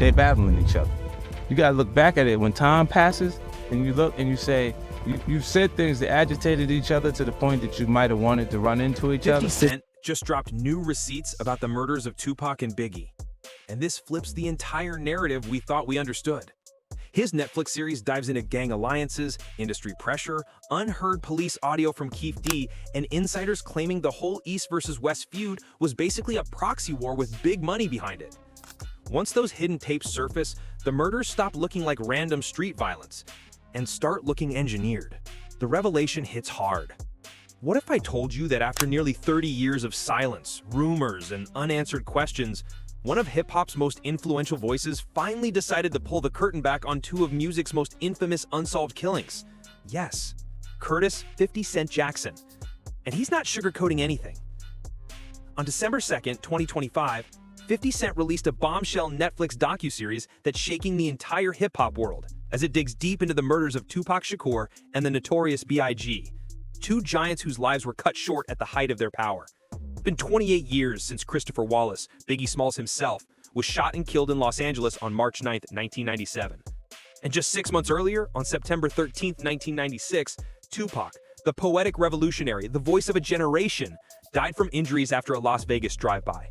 they're battling each other. You gotta look back at it when time passes, and you look and you say, you've said things that agitated each other to the point that you might have wanted to run into each other. 50 Cent just dropped new receipts about the murders of Tupac and Biggie. And this flips the entire narrative we thought we understood. His Netflix series dives into gang alliances, industry pressure, unheard police audio from Keefe D, and insiders claiming the whole East versus West feud was basically a proxy war with big money behind it. Once those hidden tapes surface, the murders stop looking like random street violence and start looking engineered. The revelation hits hard. What if I told you that after nearly 30 years of silence, rumors, and unanswered questions, one of hip-hop's most influential voices finally decided to pull the curtain back on two of music's most infamous unsolved killings? Yes, Curtis 50 Cent Jackson. And he's not sugarcoating anything. On December 2nd, 2025, 50 Cent released a bombshell Netflix docuseries that's shaking the entire hip-hop world as it digs deep into the murders of Tupac Shakur and the Notorious B.I.G., two giants whose lives were cut short at the height of their power. It's been 28 years since Christopher Wallace, Biggie Smalls himself, was shot and killed in Los Angeles on March 9, 1997. And just 6 months earlier, on September 13, 1996, Tupac, the poetic revolutionary, the voice of a generation, died from injuries after a Las Vegas drive-by.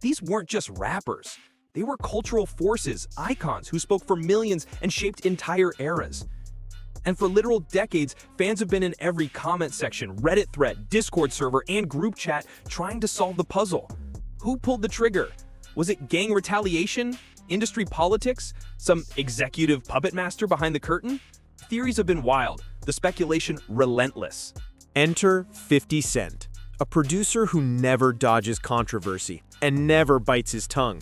These weren't just rappers. They were cultural forces, icons who spoke for millions and shaped entire eras. And for literal decades, fans have been in every comment section, Reddit thread, Discord server, and group chat trying to solve the puzzle. Who pulled the trigger? Was it gang retaliation? Industry politics? Some executive puppet master behind the curtain? Theories have been wild, the speculation relentless. Enter 50 Cent, a producer who never dodges controversy and never bites his tongue.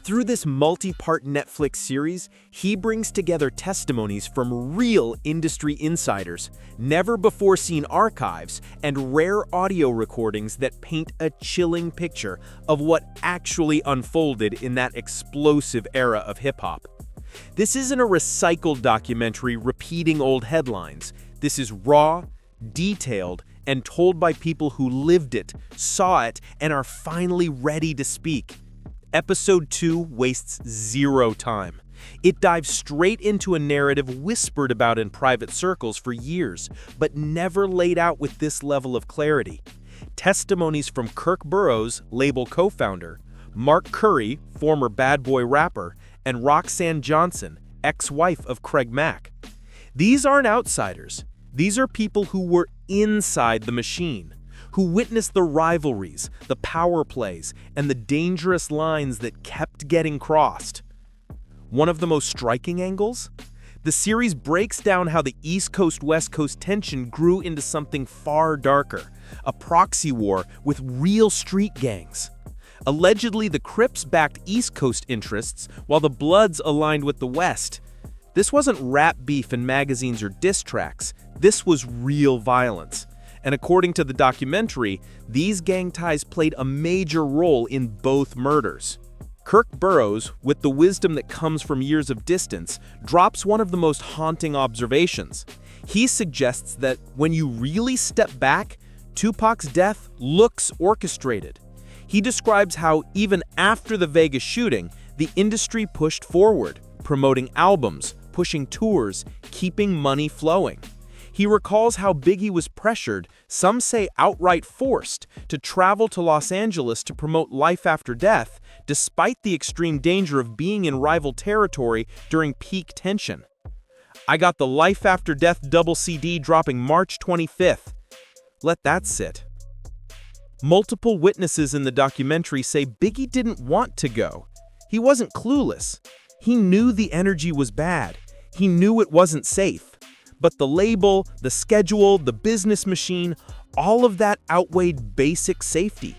Through this multi-part Netflix series, he brings together testimonies from real industry insiders, never-before-seen archives, and rare audio recordings that paint a chilling picture of what actually unfolded in that explosive era of hip-hop. This isn't a recycled documentary repeating old headlines. This is raw, detailed, and told by people who lived it, saw it, and are finally ready to speak. Episode 2 wastes zero time. It dives straight into a narrative whispered about in private circles for years, but never laid out with this level of clarity. Testimonies from Kirk Burroughs, label co-founder, Mark Curry, former Bad Boy rapper, and Roxanne Johnson, ex-wife of Craig Mack. These aren't outsiders. These are people who were inside the machine, who witnessed the rivalries, the power plays, and the dangerous lines that kept getting crossed. One of the most striking angles? The series breaks down how the East Coast-West Coast tension grew into something far darker, a proxy war with real street gangs. Allegedly, the Crips backed East Coast interests, while the Bloods aligned with the West. This wasn't rap beef in magazines or diss tracks. This was real violence. And according to the documentary, these gang ties played a major role in both murders. Kirk Burroughs, with the wisdom that comes from years of distance, drops one of the most haunting observations. He suggests that when you really step back, Tupac's death looks orchestrated. He describes how even after the Vegas shooting, the industry pushed forward, promoting albums, pushing tours, keeping money flowing. He recalls how Biggie was pressured, some say outright forced, to travel to Los Angeles to promote Life After Death, despite the extreme danger of being in rival territory during peak tension. I got the Life After Death double CD dropping March 25th. Let that sit. Multiple witnesses in the documentary say Biggie didn't want to go. He wasn't clueless. He knew the energy was bad. He knew it wasn't safe. But the label, the schedule, the business machine, all of that outweighed basic safety.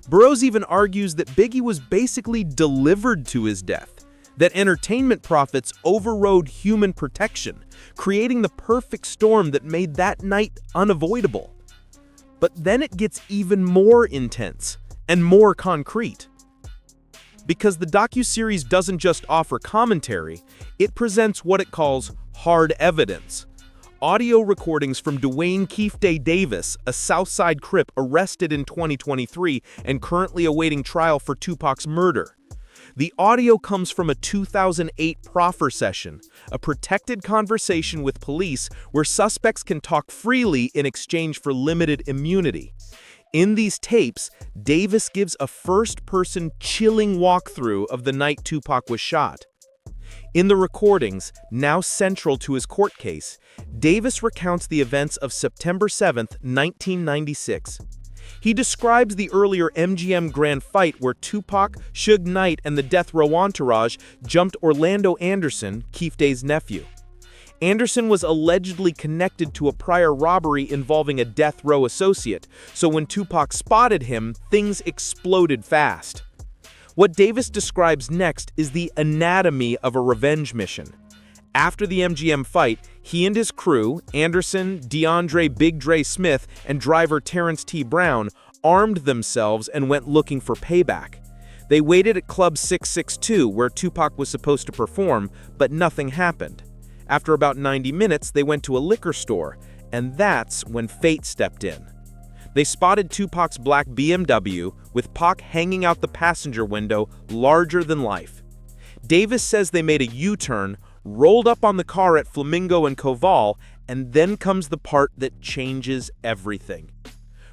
Burroughs even argues that Biggie was basically delivered to his death, that entertainment profits overrode human protection, creating the perfect storm that made that night unavoidable. But then it gets even more intense and more concrete. Because the docuseries doesn't just offer commentary, it presents what it calls hard evidence. Audio recordings from Dwayne Keefe Day Davis, a Southside Crip arrested in 2023 and currently awaiting trial for Tupac's murder. The audio comes from a 2008 proffer session, a protected conversation with police where suspects can talk freely in exchange for limited immunity. In these tapes, Davis gives a first-person chilling walkthrough of the night Tupac was shot. In the recordings, now central to his court case, Davis recounts the events of September 7, 1996. He describes the earlier MGM Grand fight where Tupac, Suge Knight, and the Death Row entourage jumped Orlando Anderson, Keefe Day's nephew. Anderson was allegedly connected to a prior robbery involving a Death Row associate, so when Tupac spotted him, things exploded fast. What Davis describes next is the anatomy of a revenge mission. After the MGM fight, he and his crew, Anderson, DeAndre Big Dre Smith, and driver Terrence T. Brown, armed themselves and went looking for payback. They waited at Club 662, where Tupac was supposed to perform, but nothing happened. After about 90 minutes, they went to a liquor store, and that's when fate stepped in. They spotted Tupac's black BMW, with Pac hanging out the passenger window, larger than life. Davis says they made a U-turn, rolled up on the car at Flamingo and Koval, and then comes the part that changes everything.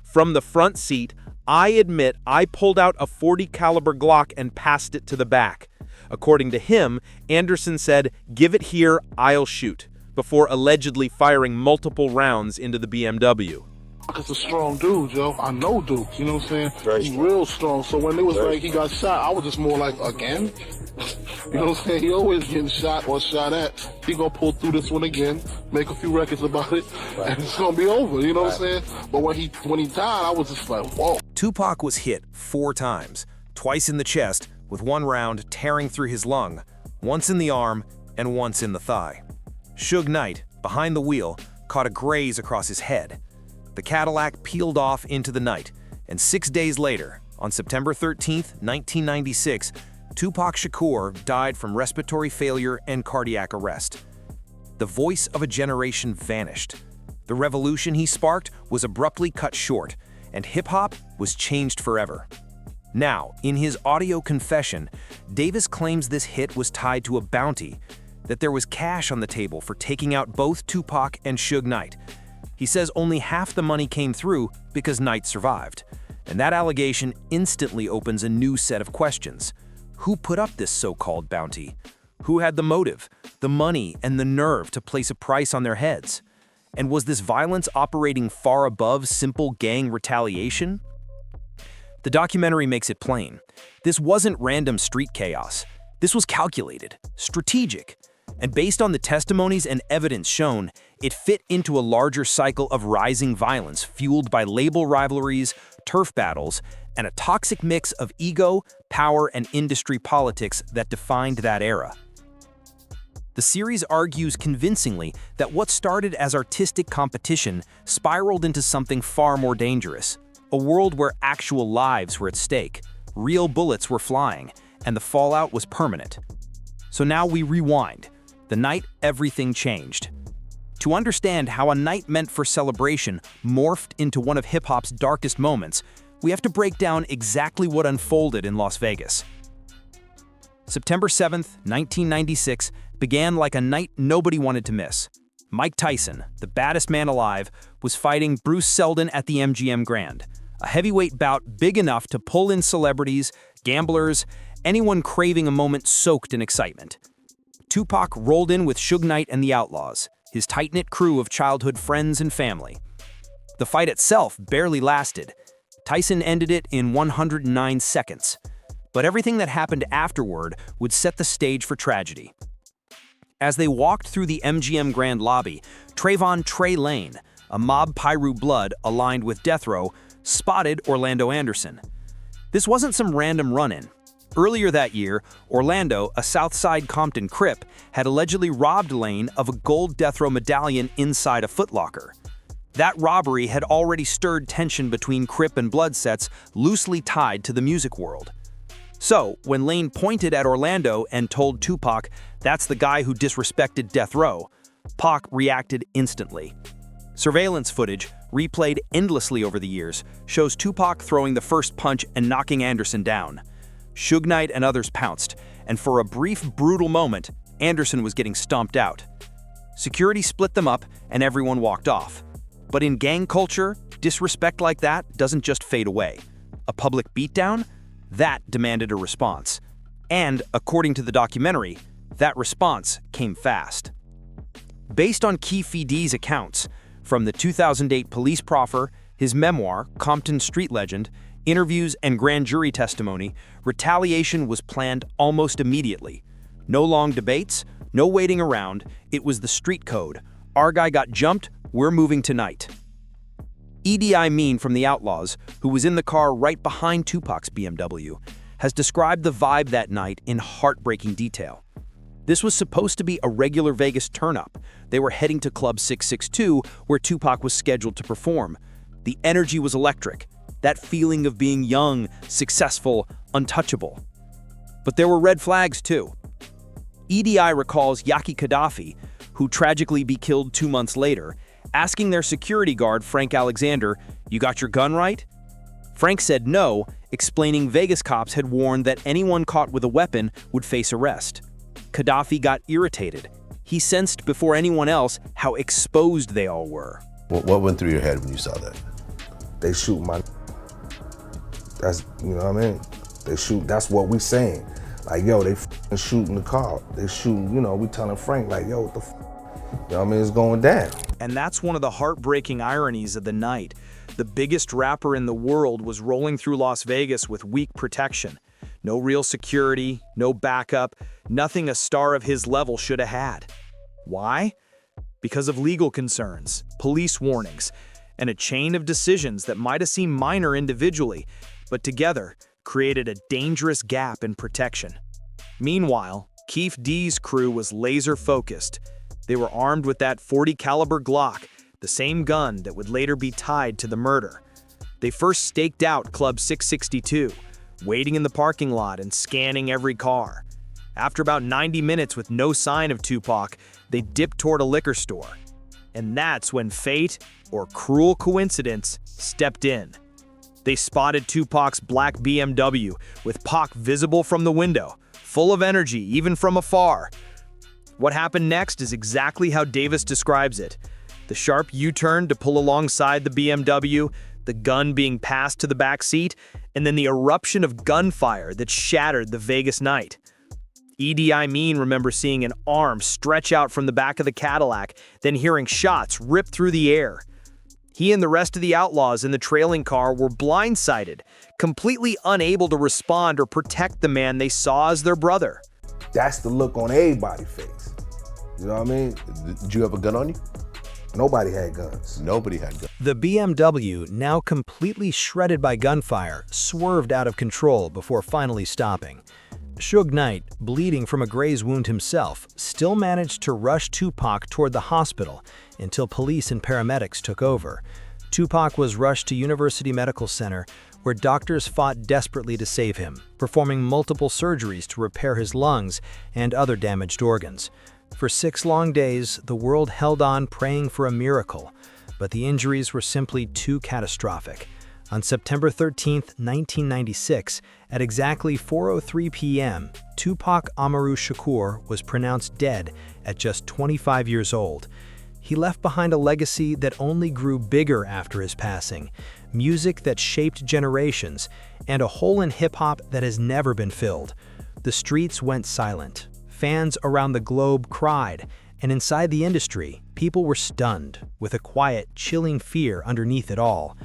From the front seat, I admit I pulled out a .40 caliber Glock and passed it to the back. According to him, Anderson said, "Give it here, I'll shoot," before allegedly firing multiple rounds into the BMW. It's a strong dude, Joe. I know Duke, you know what I'm saying? Very He's strong. real strong. So when it was like he got shot, I was just more like, again? You know what I'm saying? He always getting shot or shot at. He gonna pull through this one again, make a few records about it, and it's gonna be over, you know what I'm saying? But when he died, I was just like, whoa. Tupac was hit 4 times, twice in the chest, with one round tearing through his lung, once in the arm and once in the thigh. Suge Knight, behind the wheel, caught a graze across his head. The Cadillac peeled off into the night, and 6 days later, on September 13, 1996, Tupac Shakur died from respiratory failure and cardiac arrest. The voice of a generation vanished. The revolution he sparked was abruptly cut short, and hip-hop was changed forever. Now, in his audio confession, Davis claims this hit was tied to a bounty, that there was cash on the table for taking out both Tupac and Suge Knight. He says only half the money came through because Knight survived. And that allegation instantly opens a new set of questions. Who put up this so-called bounty? Who had the motive, the money, and the nerve to place a price on their heads? And was this violence operating far above simple gang retaliation? The documentary makes it plain. This wasn't random street chaos. This was calculated, strategic, and based on the testimonies and evidence shown, it fit into a larger cycle of rising violence fueled by label rivalries, turf battles, and a toxic mix of ego, power, and industry politics that defined that era. The series argues convincingly that what started as artistic competition spiraled into something far more dangerous, a world where actual lives were at stake, real bullets were flying, and the fallout was permanent. So now we rewind. The night everything changed. To understand how a night meant for celebration morphed into one of hip-hop's darkest moments, we have to break down exactly what unfolded in Las Vegas. September 7th, 1996 began like a night nobody wanted to miss. Mike Tyson, the baddest man alive, was fighting Bruce Seldon at the MGM Grand, a heavyweight bout big enough to pull in celebrities, gamblers, anyone craving a moment soaked in excitement. Tupac rolled in with Suge Knight and the Outlaws, his tight-knit crew of childhood friends and family. The fight itself barely lasted. Tyson ended it in 109 seconds. But everything that happened afterward would set the stage for tragedy. As they walked through the MGM Grand lobby, Trayvon Trey Lane, a mob Piru blood aligned with Death Row, spotted Orlando Anderson. This wasn't some random run-in. Earlier that year, Orlando, a Southside Compton Crip, had allegedly robbed Lane of a gold Death Row medallion inside a Foot Locker. That robbery had already stirred tension between Crip and Blood sets loosely tied to the music world. So, when Lane pointed at Orlando and told Tupac, "That's the guy who disrespected Death Row," Pac reacted instantly. Surveillance footage, replayed endlessly over the years, shows Tupac throwing the first punch and knocking Anderson down. Suge Knight and others pounced, and for a brief, brutal moment, Anderson was getting stomped out. Security split them up, and everyone walked off. But in gang culture, disrespect like that doesn't just fade away. A public beatdown? That demanded a response. And, according to the documentary, that response came fast. Based on Keefe D's accounts, from the 2008 police proffer, his memoir, Compton Street Legend, interviews, and grand jury testimony, retaliation was planned almost immediately. No long debates, no waiting around, it was the street code. Our guy got jumped, we're moving tonight. Idi Amin from the Outlaws, who was in the car right behind Tupac's BMW, has described the vibe that night in heartbreaking detail. This was supposed to be a regular Vegas turn-up. They were heading to Club 662, where Tupac was scheduled to perform. The energy was electric, that feeling of being young, successful, untouchable. But there were red flags too. EDI recalls Yaki Gaddafi, who tragically be killed 2 months later, asking their security guard, Frank Alexander, "You got your gun right?" Frank said no, explaining Vegas cops had warned that anyone caught with a weapon would face arrest. Gaddafi got irritated. He sensed before anyone else how exposed they all were. What went through your head when you saw that? They shoot my, that's, you know what I mean? They shoot, that's what we saying. Like, yo, they shooting the car. They shooting, you know, we telling Frank, like, yo, what the you know what I mean? It's going down. And that's one of the heartbreaking ironies of the night. The biggest rapper in the world was rolling through Las Vegas with weak protection. No real security, no backup, nothing a star of his level should have had. Why? Because of legal concerns, police warnings, and a chain of decisions that might have seemed minor individually, but together created a dangerous gap in protection. Meanwhile, Keefe D's crew was laser-focused. They were armed with that .40 caliber Glock, the same gun that would later be tied to the murder. They first staked out Club 662, waiting in the parking lot and scanning every car. After about 90 minutes with no sign of Tupac, they dipped toward a liquor store. And that's when fate, or cruel coincidence, stepped in. They spotted Tupac's black BMW, with Pac visible from the window, full of energy even from afar. What happened next is exactly how Davis describes it. The sharp U-turn to pull alongside the BMW, the gun being passed to the back seat, and then the eruption of gunfire that shattered the Vegas night. Idi Amin remembers seeing an arm stretch out from the back of the Cadillac, then hearing shots rip through the air. He and the rest of the outlaws in the trailing car were blindsided, completely unable to respond or protect the man they saw as their brother. That's the look on everybody's face. You know what I mean? Did you have a gun on you? Nobody had guns. Nobody had guns. The BMW, now completely shredded by gunfire, swerved out of control before finally stopping. Suge Knight, bleeding from a graze wound himself, still managed to rush Tupac toward the hospital until police and paramedics took over. Tupac was rushed to University Medical Center, where doctors fought desperately to save him, performing multiple surgeries to repair his lungs and other damaged organs. For 6 long days, the world held on praying for a miracle, but the injuries were simply too catastrophic. On September 13, 1996, at exactly 4:03 p.m., Tupac Amaru Shakur was pronounced dead at just 25 years old. He left behind a legacy that only grew bigger after his passing, music that shaped generations, and a hole in hip-hop that has never been filled. The streets went silent. Fans around the globe cried, and inside the industry, people were stunned, with a quiet, chilling fear underneath it all.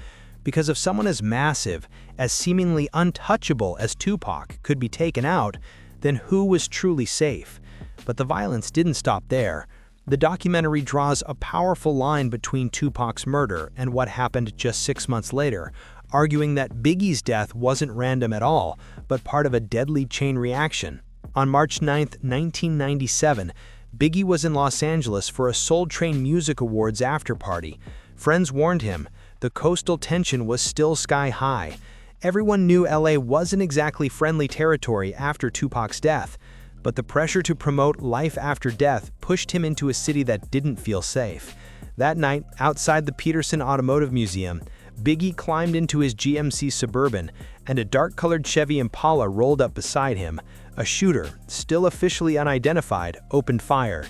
Because if someone as massive, as seemingly untouchable as Tupac could be taken out, then who was truly safe? But the violence didn't stop there. The documentary draws a powerful line between Tupac's murder and what happened just 6 months later, arguing that Biggie's death wasn't random at all, but part of a deadly chain reaction. On March 9, 1997, Biggie was in Los Angeles for a Soul Train Music Awards after-party. Friends warned him, the coastal tension was still sky-high. Everyone knew LA wasn't exactly friendly territory after Tupac's death, but the pressure to promote life after death pushed him into a city that didn't feel safe. That night, outside the Peterson Automotive Museum, Biggie climbed into his GMC Suburban, and a dark-colored Chevy Impala rolled up beside him. A shooter, still officially unidentified, opened fire.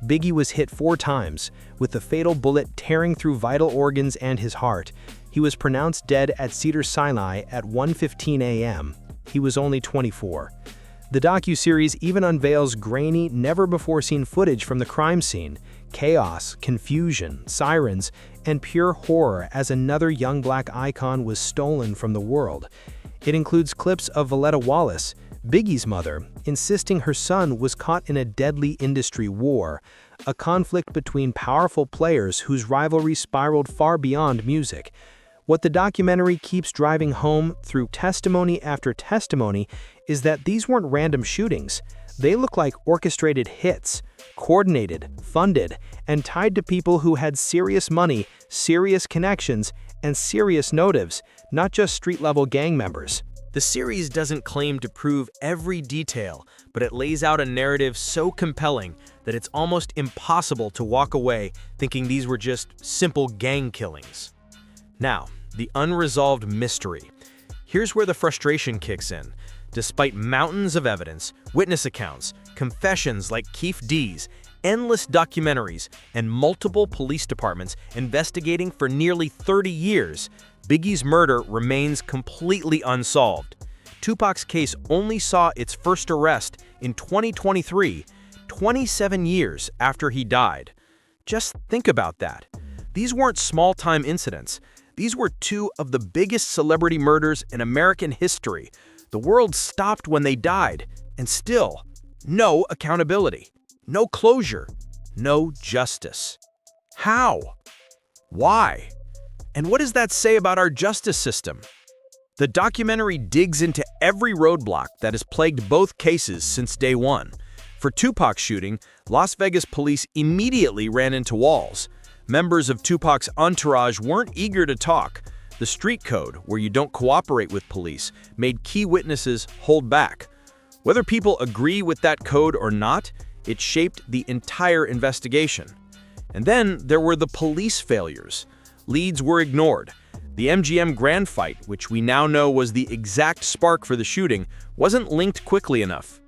Biggie was hit 4 times, with the fatal bullet tearing through vital organs and his heart. He was pronounced dead at Cedars-Sinai at 1:15 a.m. He was only 24. The docuseries even unveils grainy, never-before-seen footage from the crime scene. Chaos, confusion, sirens, and pure horror as another young black icon was stolen from the world. It includes clips of Valletta Wallace, Biggie's mother, insisting her son was caught in a deadly industry war, a conflict between powerful players whose rivalry spiraled far beyond music. What the documentary keeps driving home through testimony after testimony is that these weren't random shootings. They look like orchestrated hits, coordinated, funded, and tied to people who had serious money, serious connections, and serious motives, not just street-level gang members. The series doesn't claim to prove every detail, but it lays out a narrative so compelling that it's almost impossible to walk away thinking these were just simple gang killings. Now, the unresolved mystery. Here's where the frustration kicks in. Despite mountains of evidence, witness accounts, confessions like Keith D's, endless documentaries, and multiple police departments investigating for nearly 30 years, Biggie's murder remains completely unsolved. Tupac's case only saw its first arrest in 2023, 27 years after he died. Just think about that. These weren't small-time incidents. These were 2 of the biggest celebrity murders in American history. The world stopped when they died, and still, no accountability, no closure, no justice. How? Why? And what does that say about our justice system? The documentary digs into every roadblock that has plagued both cases since day one. For Tupac's shooting, Las Vegas police immediately ran into walls. Members of Tupac's entourage weren't eager to talk. The street code, where you don't cooperate with police, made key witnesses hold back. Whether people agree with that code or not, it shaped the entire investigation. And then there were the police failures. Leads were ignored. The MGM Grand fight, which we now know was the exact spark for the shooting, wasn't linked quickly enough.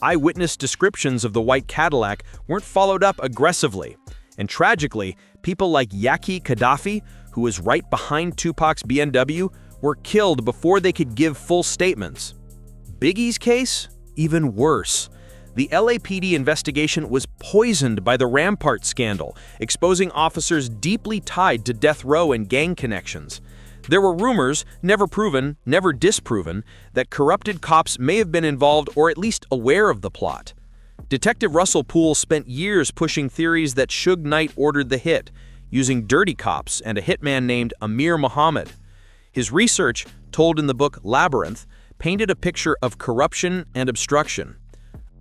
Eyewitness descriptions of the white Cadillac weren't followed up aggressively. And tragically, people like Yaki Gaddafi, who was right behind Tupac's BMW, were killed before they could give full statements. Biggie's case? Even worse. The LAPD investigation was poisoned by the Rampart scandal, exposing officers deeply tied to death row and gang connections. There were rumors, never proven, never disproven, that corrupted cops may have been involved or at least aware of the plot. Detective Russell Poole spent years pushing theories that Suge Knight ordered the hit, using dirty cops and a hitman named Amir Muhammad. His research, told in the book Labyrinth, painted a picture of corruption and obstruction.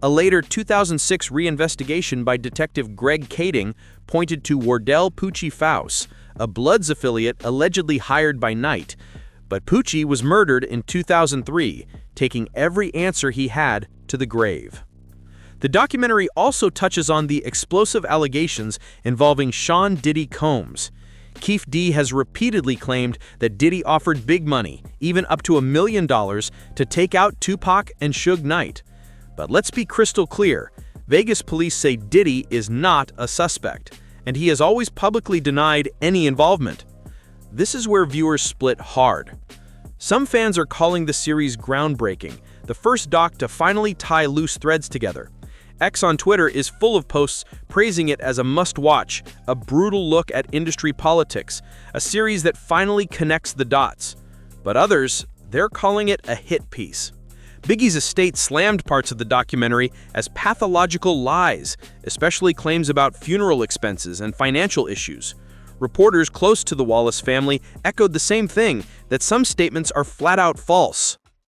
A later 2006 reinvestigation by Detective Greg Kading pointed to Wardell Poochie Faust, a Bloods affiliate allegedly hired by Knight. But Poochie was murdered in 2003, taking every answer he had to the grave. The documentary also touches on the explosive allegations involving Sean Diddy Combs. Keith D has repeatedly claimed that Diddy offered big money, even up to $1 million, to take out Tupac and Suge Knight. But let's be crystal clear, Vegas police say Diddy is not a suspect, and he has always publicly denied any involvement. This is where viewers split hard. Some fans are calling the series groundbreaking, the first doc to finally tie loose threads together. X on Twitter is full of posts praising it as a must-watch, a brutal look at industry politics, a series that finally connects the dots. But others, they're calling it a hit piece. Biggie's estate slammed parts of the documentary as pathological lies, especially claims about funeral expenses and financial issues. Reporters close to the Wallace family echoed the same thing, that some statements are flat-out false.